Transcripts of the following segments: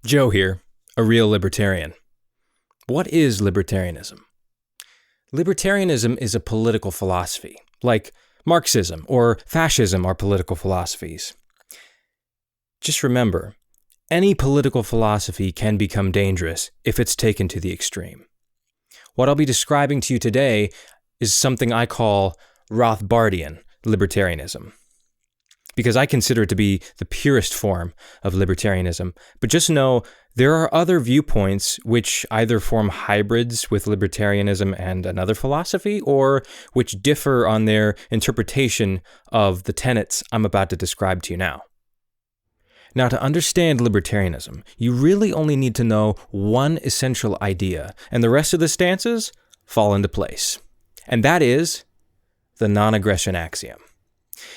Joe here, a real libertarian. What is libertarianism? Libertarianism is a political philosophy, like Marxism or fascism are political philosophies. Just remember, any political philosophy can become dangerous if it's taken to the extreme. What I'll be describing to you today is something I call Rothbardian Libertarianism, because I consider it to be the purest form of libertarianism. But just know there are other viewpoints which either form hybrids with libertarianism and another philosophy, or which differ on their interpretation of the tenets I'm about to describe to you now. Now, to understand libertarianism, you really only need to know one essential idea, and the rest of the stances fall into place. And that is the non-aggression axiom.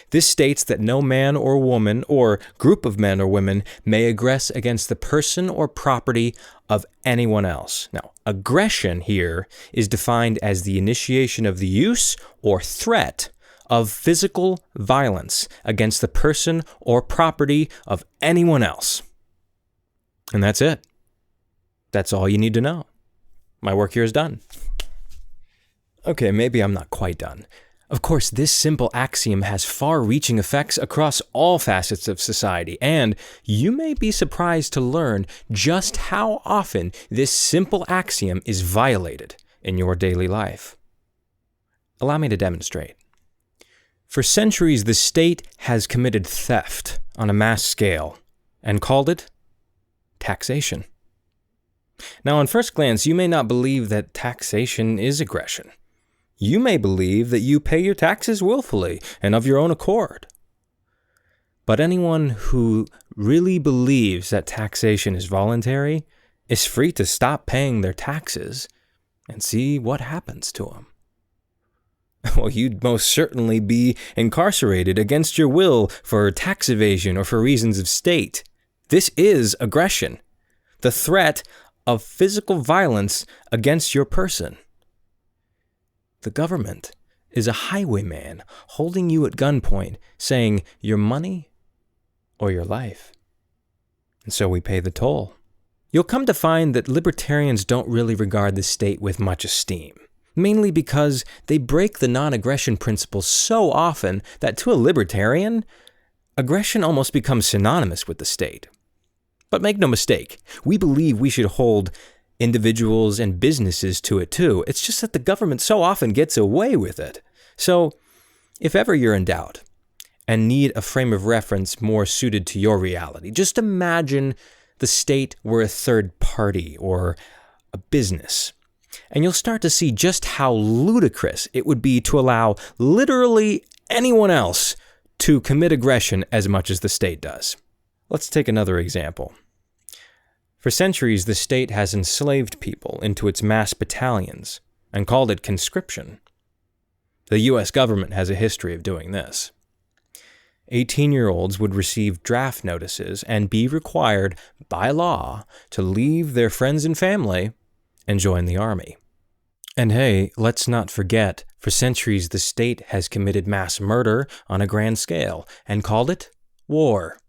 This states that no man or woman, or group of men or women, may aggress against the person or property of anyone else. Now, aggression here is defined as the initiation of the use or threat of physical violence against the person or property of anyone else. And that's it. That's all you need to know. My work here is done. Okay, maybe I'm not quite done. Of course, this simple axiom has far-reaching effects across all facets of society, and you may be surprised to learn just how often this simple axiom is violated in your daily life. Allow me to demonstrate. For centuries, the state has committed theft on a mass scale and called it taxation. Now, on first glance, you may not believe that taxation is aggression. You may believe that you pay your taxes willfully and of your own accord. But anyone who really believes that taxation is voluntary is free to stop paying their taxes and see what happens to them. Well, you'd most certainly be incarcerated against your will for tax evasion or for reasons of state. This is aggression, the threat of physical violence against your person. The government is a highwayman holding you at gunpoint, saying your money or your life. And so we pay the toll. You'll come to find that libertarians don't really regard the state with much esteem, mainly because they break the non-aggression principle so often that to a libertarian, aggression almost becomes synonymous with the state. But make no mistake, we believe we should hold individuals and businesses to it too. It's just that the government so often gets away with it. So, if ever you're in doubt and need a frame of reference more suited to your reality, just imagine the state were a third party or a business. And you'll start to see just how ludicrous it would be to allow literally anyone else to commit aggression as much as the state does. Let's take another example. For centuries, the state has enslaved people into its mass battalions and called it conscription. The U.S. government has a history of doing this. 18-year-olds would receive draft notices and be required by law to leave their friends and family and join the army. And hey, let's not forget, for centuries the state has committed mass murder on a grand scale and called it war.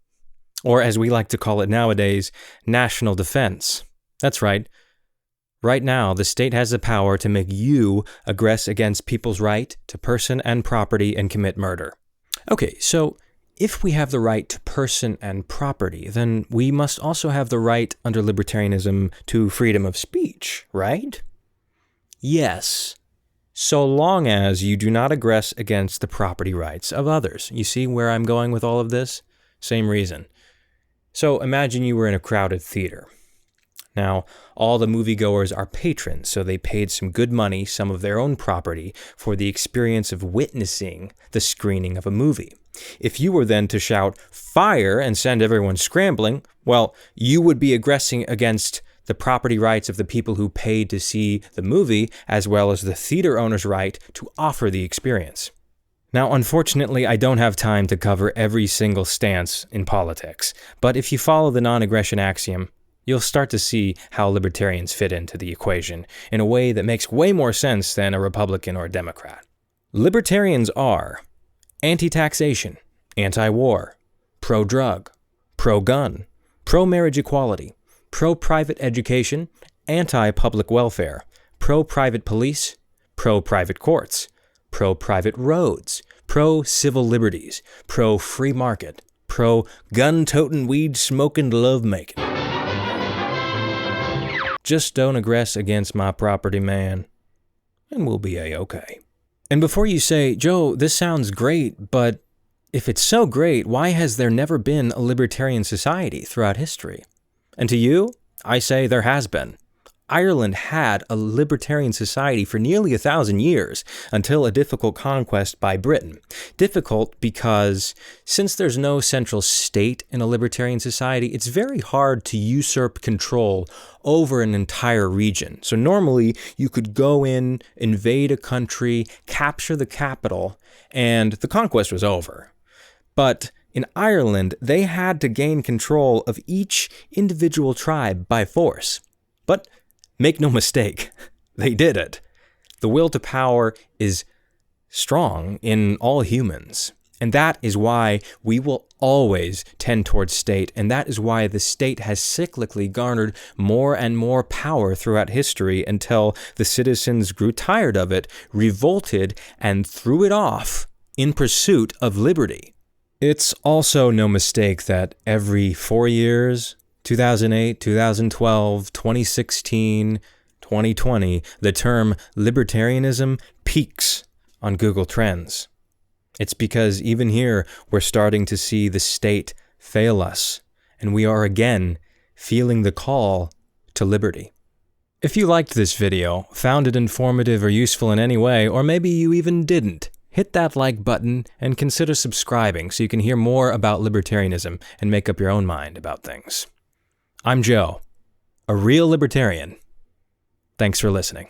Or as we like to call it nowadays, national defense. That's right. Right now, the state has the power to make you aggress against people's right to person and property and commit murder. Okay, so if we have the right to person and property, then we must also have the right under libertarianism to freedom of speech, right? Yes, so long as you do not aggress against the property rights of others. You see where I'm going with all of this? Same reason. So imagine you were in a crowded theater. Now, all the moviegoers are patrons, so they paid some good money, some of their own property, for the experience of witnessing the screening of a movie. If you were then to shout, "Fire," and send everyone scrambling, well, you would be aggressing against the property rights of the people who paid to see the movie, as well as the theater owner's right to offer the experience. Now, unfortunately, I don't have time to cover every single stance in politics, but if you follow the non-aggression axiom, you'll start to see how libertarians fit into the equation in a way that makes way more sense than a Republican or a Democrat. Libertarians are anti-taxation, anti-war, pro-drug, pro-gun, pro-marriage equality, pro-private education, anti-public welfare, pro-private police, pro-private courts, pro-private roads, pro-civil liberties, pro-free market, pro-gun-totin', weed-smoking, love-making. Just don't aggress against my property, man, and we'll be A-okay. And before you say, Joe, this sounds great, but if it's so great, why has there never been a libertarian society throughout history? And to you, I say there has been. Ireland had a libertarian society for nearly 1,000 years until a difficult conquest by Britain. Difficult because since there's no central state in a libertarian society, it's very hard to usurp control over an entire region. So normally you could go in, invade a country, capture the capital, and the conquest was over. But in Ireland, they had to gain control of each individual tribe by force. But make no mistake, they did it. The will to power is strong in all humans. And that is why we will always tend towards state. And that is why the state has cyclically garnered more and more power throughout history until the citizens grew tired of it, revolted, and threw it off in pursuit of liberty. It's also no mistake that every 4 years, 2008, 2012, 2016, 2020, the term libertarianism peaks on Google Trends. It's because even here, we're starting to see the state fail us, and we are again feeling the call to liberty. If you liked this video, found it informative or useful in any way, or maybe you even didn't, hit that like button and consider subscribing so you can hear more about libertarianism and make up your own mind about things. I'm Joe, a real libertarian. Thanks for listening.